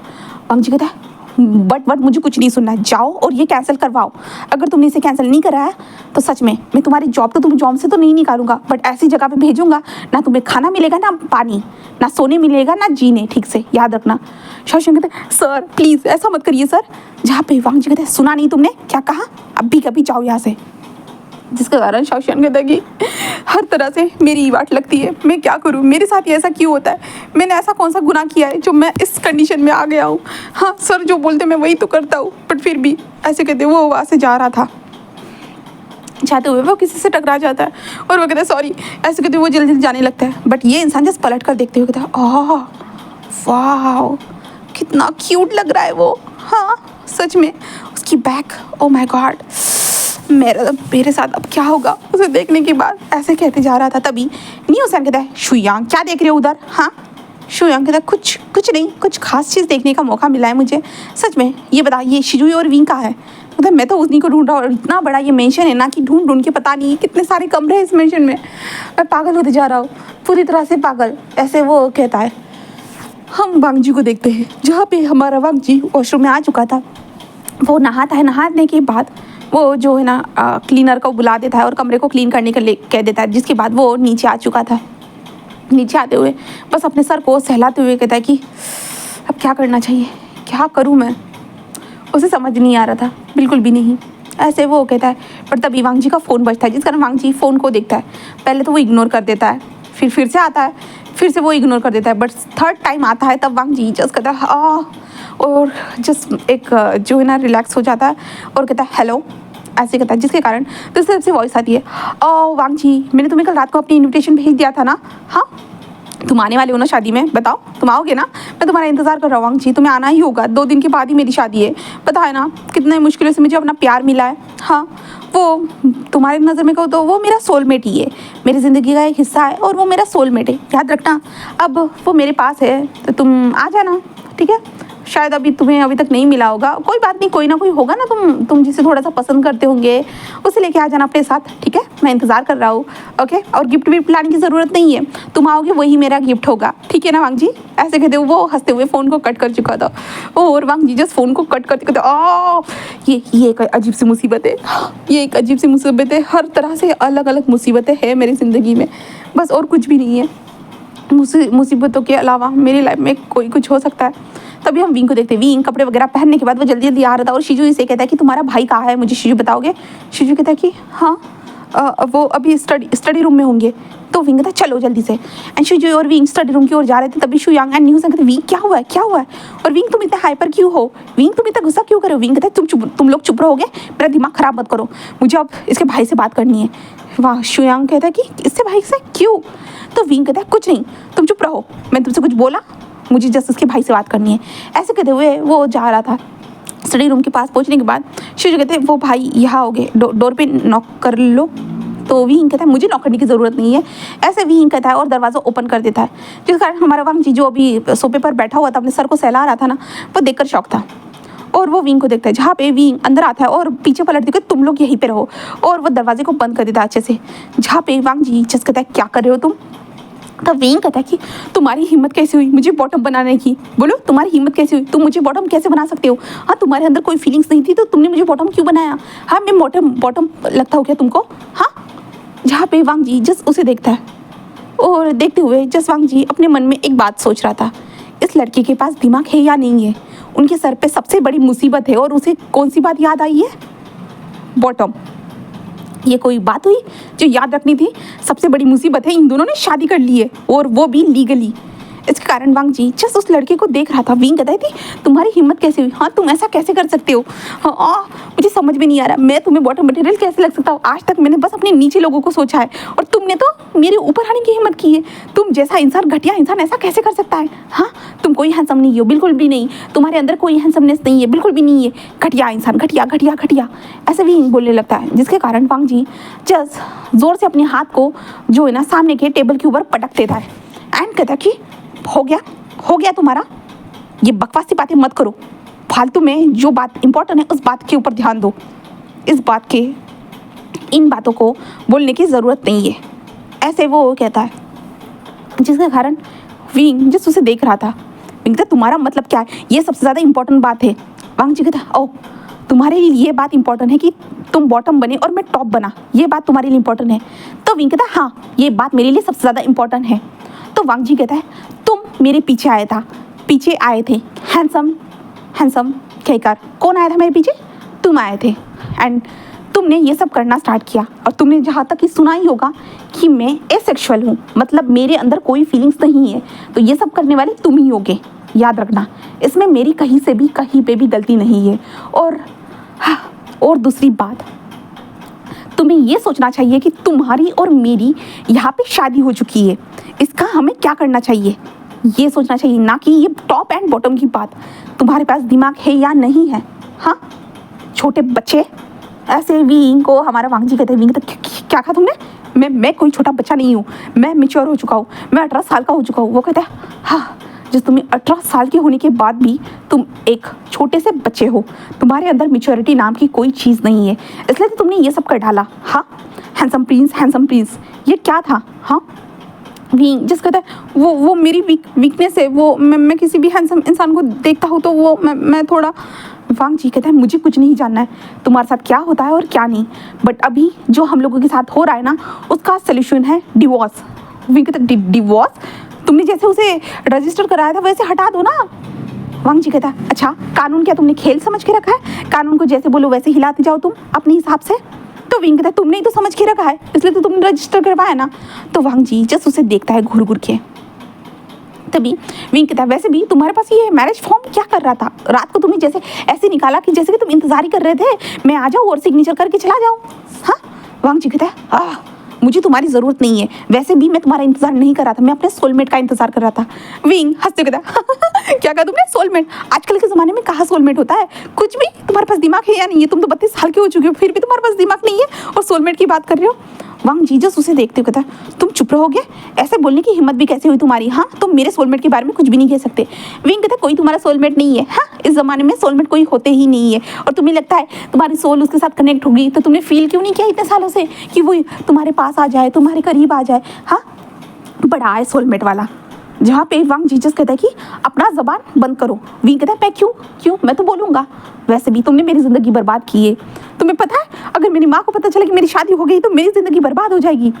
वांग जी कहता है बट मुझे कुछ नहीं सुनना है, जाओ और ये कैंसिल करवाओ। अगर तुमने इसे कैंसिल नहीं करा है तो सच में मैं तुम्हारी तुम जॉब से तो नहीं निकालूंगा, बट ऐसी जगह पे भेजूंगा ना तुम्हें खाना मिलेगा ना पानी, ना सोने मिलेगा ना जीने, ठीक से याद रखना। शाओशियन कहते हैं सर प्लीज़ ऐसा मत करिए सर। जहाँ पे वांग जी कहते हैं सुना नहीं तुमने क्या कहा, अभी कभी जाओ यहाँ से। जिसके कारण शाओशियन कहता है कि हर तरह से मेरी वाट लगती है, मैं क्या करूँ, मेरे साथ ये ऐसा क्यों होता है, मैंने ऐसा कौन सा गुनाह किया है जो मैं इस कंडीशन में आ गया हूँ। हाँ सर जो बोलते मैं वही तो करता हूँ, बट फिर भी ऐसे कहते वो वहाँ से जा रहा था, जाते हुए वो किसी से टकरा जाता है और वो कहता है सॉरी, ऐसे कहते वो जल्दी जाने लगता है। बट ये इंसान जस्ट पलट कर देखते हुए कहता है आह वाह कितना क्यूट लग रहा है वो। हाँ सच में उसकी बैक, ओ माय गॉड मेरे साथ अब क्या होगा। उसे देखने के बाद ऐसे कहते जा रहा था, तभी न्यूसन कहता है शुयांग क्या देख रहे हो उधर। हाँ शुयांग कहता है कुछ नहीं, कुछ खास चीज़ देखने का मौका मिला है मुझे, सच में ये बता ये शिजुई और विंग का है। मतलब मैं तो उन्हीं को ढूंढ रहा हूँ और इतना बड़ा ये मेंशन है ना कि ढूंढ के पता नहीं कितने सारे कमरे हैं इस मेंशन में, मैं पागल होते जा रहा हूँ पूरी तरह से पागल। ऐसे वो कहता है। हम वांग जी को देखते हैं जहाँ पे हमारा वांग जी वॉशरूम में आ चुका था। वो नहाता है, नहाने के बाद वो जो है ना क्लीनर को बुला देता है और कमरे को क्लीन करने के लिए कह देता है, जिसके बाद वो नीचे आ चुका था। नीचे आते हुए बस अपने सर को सहलाते हुए कहता है कि अब क्या करना चाहिए, क्या करूँ मैं? उसे समझ नहीं आ रहा था, बिल्कुल भी नहीं। ऐसे वो कहता है, पर तभी वांग जी का फ़ोन बजता है, जिस कारण वांग जी फ़ोन को देखता है। पहले तो वो इग्नोर कर देता है, फिर से आता है, फिर से वो इग्नोर कर देता है, बट थर्ड टाइम आता है तब वांग जी जस्ट कहता है और जस्ट एक जो है ना रिलैक्स हो जाता है और कहता है हेलो, ऐसे कहता है, जिसके कारण दूसरी तरफ से वॉइस आती है, ओ वांग जी, मैंने तुम्हें कल रात को अपनी इन्विटेशन भेज दिया था ना, हाँ तुम आने वाले हो ना शादी में, बताओ तुम आओगे ना? मैं तुम्हारा इंतज़ार कर रहा हूँ वांग जी, तुम्हें आना ही होगा, 2 दिन के बाद ही मेरी शादी है। पता है ना कितने मुश्किलों से मुझे अपना प्यार मिला है। हाँ वो तुम्हारी नज़र में कहो तो वो मेरा सोलमेट ही है, मेरी ज़िंदगी का एक हिस्सा है और वो मेरा सोलमेट है, याद रखना। अब वो मेरे पास है तो तुम आ जाना, ठीक है? शायद तुम्हें अभी तक नहीं मिला होगा, कोई बात नहीं, कोई ना कोई होगा ना तुम जिसे थोड़ा सा पसंद करते होंगे, उसे लेके आ जाना अपने साथ, ठीक है? मैं इंतज़ार कर रहा हूँ, ओके? और गिफ्ट विफ्ट लाने की ज़रूरत नहीं है, तुम आओगे वही मेरा गिफ्ट होगा, ठीक है ना वांग जी? ऐसे कहते हुए वो हंसते हुए फ़ोन को कट कर चुका था। और वांग जी जस्ट फ़ोन को कट करते कहते ये एक अजीब सी मुसीबत है, ये एक अजीब सी मुसीबत है, हर तरह से अलग अलग मुसीबतें हैं मेरी ज़िंदगी में, बस और कुछ भी नहीं है। मुसीबतों के अलावा मेरी लाइफ में कोई कुछ हो सकता है। तभी हम विंग को देखते हैं, विंग कपड़े वगैरह पहनने के बाद वो जल्दी जल्दी आ रहा था और शिजू इसे कहता है कि तुम्हारा भाई कहाँ है, मुझे शिजू बताओगे? शिजू कहता है कि हाँ वो अभी स्टडी रूम में होंगे। तो विंग कहता है चलो जल्दी से, एंड शिजू और विंग स्टडी रूम की ओर जा रहे थे, तभी शुयांग एंड न्यूज़ कहते विंग क्या हुआ है, क्या हुआ है? और विंग तुम इतने हाइपर क्यों हो, विंग तुम इतना गुस्सा क्यों करो? विंग कहता है तुम लोग चुप रहोगे, मेरा दिमाग ख़राब मत करो, मुझे अब इसके भाई से बात करनी है। वाह, शुयांग कहता है कि इससे भाई से क्यों? तो विंग कहता है कुछ नहीं, तुम चुप रहो, मैं तुमसे कुछ बोला, मुझे जस्ट उसके भाई से बात करनी है। ऐसे कहते हुए वो जा रहा था। स्टडी रूम के पास पहुंचने के बाद शिजू कहते हैं वो भाई यहाँ हो गए, डोर पे नॉक कर लो। तो विंग कहता है मुझे नॉक करने की ज़रूरत नहीं है। ऐसे विंग कहता है और दरवाज़ा ओपन कर देता है, जिस कारण हमारा वांग जी जो अभी सोफे पर बैठा हुआ था, अपने सर को सहला रहा था ना, वो देखकर शौक था। और वो विंग को देखता है, जहाँ पे विंग अंदर आता है और पीछे पलट देकर तुम लोग यहीं पे रहो, और वो दरवाजे को बंद कर देता है अच्छे से। जहाँ पे वांग जी जस्ट कहता है क्या कर रहे हो तुम? तब विंग कहता है कि तुम्हारी हिम्मत कैसे हुई मुझे बॉटम बनाने की? बोलो तुम्हारी हिम्मत कैसे हुई, तुम मुझे बॉटम कैसे बना सकते हो? हाँ तुम्हारे अंदर कोई फीलिंग्स नहीं थी तो तुमने मुझे बॉटम क्यों बनाया? हाँ मैं बॉटम लगता हूँ क्या तुमको? हाँ। जहाँ पे वांग जी जस्ट उसे देखता है और देखते हुए जस्ट वांग जी अपने मन में एक बात सोच रहा था, इस लड़के के पास दिमाग है या नहीं है? उनके सर पे सबसे बड़ी मुसीबत है और उसे कौन सी बात याद आई है? बॉटम। ये कोई बात हुई जो याद रखनी थी? सबसे बड़ी मुसीबत है इन दोनों ने शादी कर ली है और वो भी लीगली। इसके कारण वांग जी जस्ट उस लड़के को देख रहा था। विंग कहता थी तुम्हारी हिम्मत कैसे हुई? हाँ तुम ऐसा कैसे कर सकते हो? हाँ मुझे समझ में नहीं आ रहा, मैं तुम्हें बॉटम मटेरियल कैसे लग सकता हूँ? आज तक मैंने बस अपने नीचे लोगों को सोचा है और तुमने तो मेरे ऊपर आने की हिम्मत की है। तुम जैसा इंसान, घटिया इंसान ऐसा कैसे कर सकता है? हाँ तुम कोई हैंडसम नहीं हो, बिल्कुल भी नहीं, तुम्हारे अंदर कोई हैंडसमनेस नहीं है, बिल्कुल भी नहीं है, घटिया इंसान, घटिया घटिया घटिया, ऐसे विंग बोलने लगता है। जिसके कारण वांग जी जस्ट जोर से अपने हाथ को जो है ना सामने के टेबल के ऊपर पटक देता है एंड कहता है कि हो गया तुम्हारा, ये बकवासी बातें मत करो, फालतू में जो बात इंपॉर्टेंट है उस बात के ऊपर ध्यान दो, इन बातों को बोलने की ज़रूरत नहीं है, ऐसे वो कहता है। जिसके कारण विंग जिस उसे देख रहा था, विंग कहता तुम्हारा मतलब क्या है? ये सबसे ज़्यादा इंपॉर्टेंट बात है। वांग जी कहता ओ तुम्हारे लिए ये बात इंपॉर्टेंट है कि तुम बॉटम बने और मैं टॉप बना, ये बात तुम्हारे लिए इंपॉर्टेंट है? तो विंग कहता हाँ ये बात मेरे लिए सबसे ज़्यादा इंपॉर्टेंट है। तो वांग जी कहता है तुम मेरे पीछे आए थे हैंडसम कहकर। कौन आया था मेरे पीछे? तुम आए थे एंड तुमने ये सब करना स्टार्ट किया और तुमने जहाँ तक कि सुना ही होगा कि मैं एसेक्सुअल हूँ, मतलब मेरे अंदर कोई फीलिंग्स नहीं है, तो ये सब करने वाले तुम ही होगे, याद रखना, इसमें मेरी कहीं पे भी गलती नहीं है। और दूसरी बात, तुम्हें ये सोचना चाहिए कि तुम्हारी और मेरी यहाँ पे शादी हो चुकी है, इसका हमें क्या करना चाहिए ये सोचना चाहिए, ना कि ये टॉप एंड बॉटम की बात। तुम्हारे पास दिमाग है या नहीं है? हाँ छोटे बच्चे। ऐसे विंग को हमारा वांग जी कहते हैं, विंग तो क्या कहा तुमने? मैं कोई छोटा बच्चा नहीं हूँ, मैं मैच्योर हो चुका हूँ, मैं 18 साल का हो चुका हूँ। वो कहता है हाँ जिस तुम्हें 18 साल के होने के बाद भी तुम एक छोटे से बच्चे हो, तुम्हारे अंदर मैच्योरिटी नाम की कोई चीज़ नहीं है, इसलिए तो तुमने ये सब कर डाला। हाँ हैंडसम प्रिंस ये क्या था? हाँ विंग जिस कहता है वो मेरी वीकनेस है, वो मैं किसी भी हैंडसम इंसान को देखता हूँ तो वो मैं थोड़ा। वांग जी कहता है मुझे कुछ नहीं जानना है तुम्हारे साथ क्या होता है और क्या नहीं, बट अभी जो हम लोगों के साथ हो रहा है ना उसका सोल्यूशन है डिवोर्स। विंग कहता है डिवोर्स? तुमने जैसे उसे रजिस्टर कराया था वैसे हटा दो ना, वांग जी कहता है अच्छा कानून क्या तुमने खेल समझ के रखा है, कानून को जैसे बोलो वैसे हिलाते जाओ तुम अपने हिसाब से। तो विंग कहता है तुमने ही तो समझ के रखा है इसलिए तो तुमने रजिस्टर करवाया ना। तो वांग जी जस्ट उसे देखता है घूर घूर के। तभी विंग कहता है वैसे भी तुम्हारे पास ये मैरिज फॉर्म क्या कर रहा था, रात को तुम्हें जैसे ऐसे निकाला कि जैसे कि तुम इंतजार ही कर रहे थे मैं आ जाऊँ और सिग्नेचर करके चला जाऊँ। हाँ वांग जी कहता है मुझे तुम्हारी ज़रूरत नहीं है, वैसे भी मैं तुम्हारा इंतजार नहीं कर रहा था, मैं अपने सोलमेट का इंतजार कर रहा था। विंग हंसते कहता क्या कहा तुमने, सोलमेट? आजकल के ज़माने में कहाँ सोलमेट होता है, कुछ भी। तुम्हारे पास दिमाग है या नहीं है, तुम तो 32 साल के हो चुके हो फिर भी तुम्हारे पास दिमाग नहीं है और सोलमेट की बात कर रहे हो। वांग जीजस उसे देखते हुए कहता तुम चुप रहोगे, ऐसे बोलने की हिम्मत भी कैसे हुई तुम्हारी। हाँ तुम मेरे सोलमेट के बारे में कुछ भी नहीं कह सकते। विंग कहता कोई तुम्हारा सोलमेट नहीं है। हाँ इस ज़माने में सोलमेट कोई होते ही नहीं है और तुम्हें लगता है तुम्हारी सोल उसके साथ कनेक्ट होगी तो तुमने फील क्यों नहीं किया इतने सालों से कि वो तुम्हारे पास आ जाए, तुम्हारे करीब आ जाए। हाँ बड़ा है सोलमेट वाला। जहाँ पे वांग जीजस कहता है कि अपना ज़बान बंद करो। विंग कहता है मैं क्यों मैं तो बोलूँगा, वैसे भी तुमने मेरी ज़िंदगी बर्बाद की है। तुम्हें पता है अगर मेरी माँ को पता चला कि मेरी शादी हो गई तो मेरी ज़िंदगी बर्बाद हो जाएगी।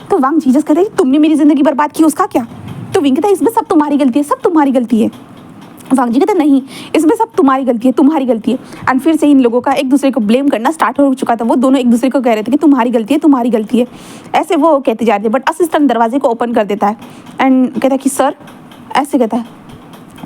तो वांग जीजस कहता है तुमने मेरी ज़िंदगी बर्बाद की उसका क्या। तो विंग कहता है इसमें सब तुम्हारी गलती है, सब तुम्हारी गलती है। वांग जी कहते नहीं इसमें सब तुम्हारी गलती है, तुम्हारी गलती है। एंड फिर से इन लोगों का एक दूसरे को ब्लेम करना स्टार्ट हो चुका था। वो दोनों एक दूसरे को कह रहे थे कि तुम्हारी गलती है, तुम्हारी गलती है, ऐसे वो कहते जा रहे थे। बट असिस्टेंट दरवाजे को ओपन कर देता है एंड कहता है कि सर, ऐसे कहता है।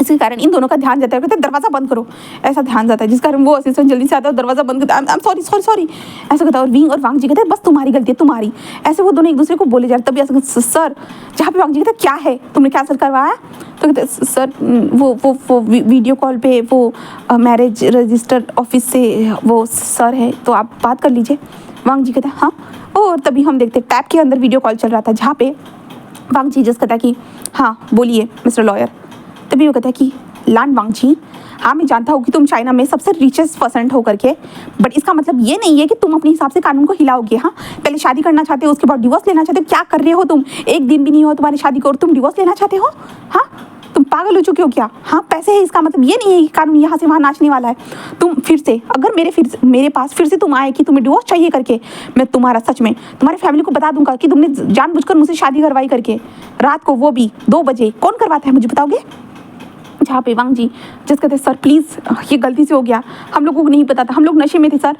इसके कारण इन दोनों का ध्यान जाता है, कहते हैं दरवाज़ा बंद करो, ऐसा ध्यान जाता है जिस कारण वो असिस्टेंट जल्दी से आता है और दरवाज़ा बंद करता है। I am sorry sorry sorry ऐसा कहता है। और विंग और वांग जी कहते हैं बस तुम्हारी गलती है, तुम्हारी। ऐसे वो दोनों एक दूसरे को बोले जा रहे। तभी ऐसा सर, जहाँ पे वांग जी कहते हैं क्या है तुमने कैंसिल करवाया। तो कहते सर वो वीडियो कॉल पे वो मैरिज रजिस्टर ऑफिस से वो सर है तो आप बात कर लीजिए। वांग जी कहते हैं हाँ। और तभी हम देखते टैब के अंदर वीडियो कॉल चल रहा था जहाँ पे वांग जी जस्ट कहता है कि हाँ बोलिए मिस्टर लॉयर। तभी वो कहता है कि लान वांग जी, हाँ मैं जानता हूँ कि तुम चाइना में सबसे रिचेस्ट पर्सन हो करके, बट इसका मतलब ये नहीं है कि तुम अपने हिसाब से कानून को हिलाओगे। हाँ पहले शादी करना चाहते हो उसके बाद डिवोर्स लेना चाहते हो, क्या कर रहे हो तुम। एक दिन भी नहीं हो तुम्हारी शादी को और तुम डिवोर्स लेना चाहते हो। हाँ तुम पागल हो चुके हो क्या। हाँ पैसे है, इसका मतलब ये नहीं है कि कानून यहाँ से वहाँ नाचने वाला है। तुम फिर से अगर मेरे पास फिर से तुम आए कि तुम्हें डिवोर्स चाहिए करके, मैं तुम्हारा सच में तुम्हारी फैमिली को बता दूंगा कि तुमने जानबूझकर मुझसे शादी करवाई करके, रात को वो भी 2 बजे। कौन करवाता है मुझे बताओगे। जहाँ पे वांग जी जस्ट कहते सर प्लीज़ ये गलती से हो गया, हम लोगों को नहीं पता था, हम लोग नशे में थे सर।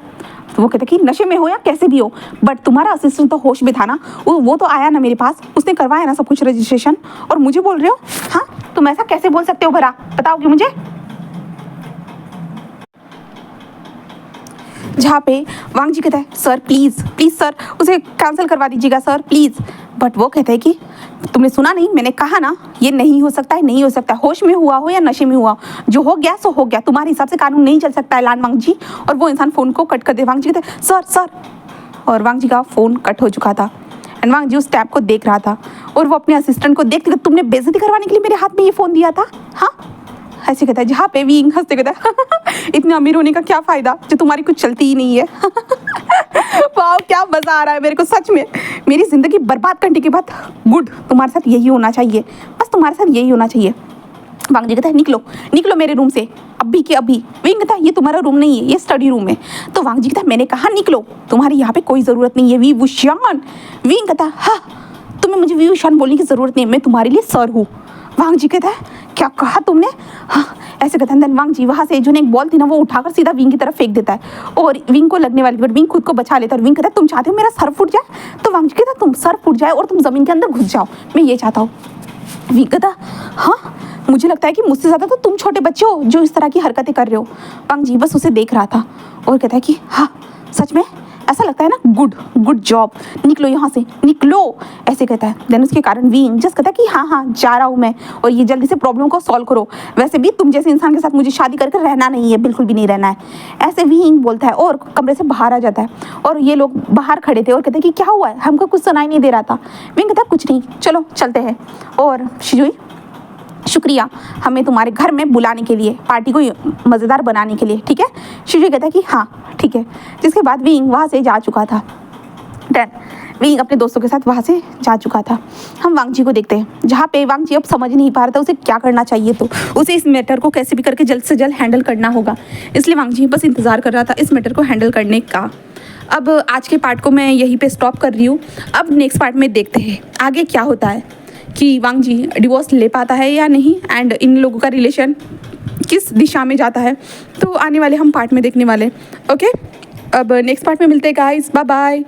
तो वो कहते कि नशे में हो या कैसे भी हो, बट तुम्हारा असिस्टेंट तो होश में था ना, वो तो आया ना मेरे पास, उसने करवाया ना सब कुछ रजिस्ट्रेशन, और मुझे बोल रहे हो। हाँ तुम ऐसा कैसे बोल सकते हो भला, बताओगे मुझे। जहाँ पे वांग जी कहता है सर प्लीज़ प्लीज़ सर उसे कैंसिल करवा दीजिएगा सर प्लीज़। बट वो कहता है कि तुमने सुना नहीं, मैंने कहा ना ये नहीं हो सकता है, नहीं हो सकता, होश में हुआ हो या नशे में हुआ हो, जो हो गया सो हो गया, तुम्हारे हिसाब से कानून नहीं चल सकता है लान वांग जी। और वो इंसान फ़ोन को कट कर दे। वांग जी कहते हैं सर सर, और वांग जी का फ़ोन कट हो चुका था एंड वांग जी उस टैब को देख रहा था और वो अपने असिस्टेंट को देखते तुमने बेइज्जती करवाने के लिए मेरे हाथ में ये फ़ोन दिया था। हाँ ऐसे कहता है। जहाँ पे विंग हंसते कहता है इतने अमीर होने का क्या फ़ायदा जो तुम्हारी कुछ चलती ही नहीं है। वाह क्या मज़ा आ रहा है मेरे को सच में। मेरी ज़िंदगी बर्बाद करने के बाद गुड तुम्हारे साथ यही होना चाहिए, बस तुम्हारे साथ यही होना चाहिए। वांग जी कहता है निकलो निकलो मेरे रूम से अभी के अभी। विंग कहता है ये तुम्हारा रूम नहीं है, ये स्टडी रूम है। तो वांग जी कहता है मैंने कहा निकलो, तुम्हारी यहाँ पे कोई ज़रूरत नहीं है वी वुशान। विंग कहता है हाँ तुम्हें मुझे वी वुशान बोलने की ज़रूरत नहीं है, मैं तुम्हारे लिए सर हूँ। वांग जी कहता है क्या कहा तुमने। हाँ ऐसे कहता है। देन वांग जी वहाँ से जो एक बॉल थी ना वो उठाकर सीधा विंग की तरफ फेंक देता है और विंग को लगने वाली, बट विंग खुद को बचा लेता है। और विंग कहता है तुम चाहते हो मेरा सर फूट जाए। तो वांग जी कहता है तुम सर फूट जाए और तुम ज़मीन के अंदर घुस जाओ, मैं ये चाहता हूँ। विंग कहता हाँ मुझे लगता है कि मुझसे ज़्यादा तो तुम छोटे बच्चे हो जो इस तरह की हरकतें कर रहे हो। वांग जी बस उसे देख रहा था और कहता है कि हाँ सच में ऐसा लगता है ना, गुड गुड जॉब, निकलो यहाँ से निकलो, ऐसे कहता है। देन उसके कारण विंग जस्ट कहता है कि हाँ हाँ जा रहा हूँ मैं, और ये जल्दी से प्रॉब्लम को सॉल्व करो, वैसे भी तुम जैसे इंसान के साथ मुझे शादी करके रहना नहीं है, बिल्कुल भी नहीं रहना है, ऐसे विंग बोलता है और कमरे से बाहर आ जाता है। और ये लोग बाहर खड़े थे और कहते हैं कि क्या हुआ है, हमको कुछ सुनाई नहीं दे रहा था। विंग कहता है कुछ नहीं, चलो चलते हैं। और शिजुई शुक्रिया हमें तुम्हारे घर में बुलाने के लिए, पार्टी को मज़ेदार बनाने के लिए, ठीक है। शिजुई कहता है कि हाँ ठीक है। जिसके बाद विंग वहाँ से जा चुका था। डन, विंग अपने दोस्तों के साथ वहाँ से जा चुका था। हम वांग जी को देखते हैं जहाँ पे वांग जी अब समझ नहीं पा रहा था उसे क्या करना चाहिए। तो उसे इस मैटर को कैसे भी करके जल्द से जल्द हैंडल करना होगा, इसलिए वांग जी बस इंतज़ार कर रहा था इस मैटर को हैंडल करने का। अब आज के पार्ट को मैं यहीं पे स्टॉप कर रही हूँ। अब नेक्स्ट पार्ट में देखते हैं आगे क्या होता है कि वांग जी डिवोर्स ले पाता है या नहीं, एंड इन लोगों का रिलेशन किस दिशा में जाता है, तो आने वाले हम पार्ट में देखने वाले। ओके, अब नेक्स्ट पार्ट में मिलते हैं गाइस, बाय बाय।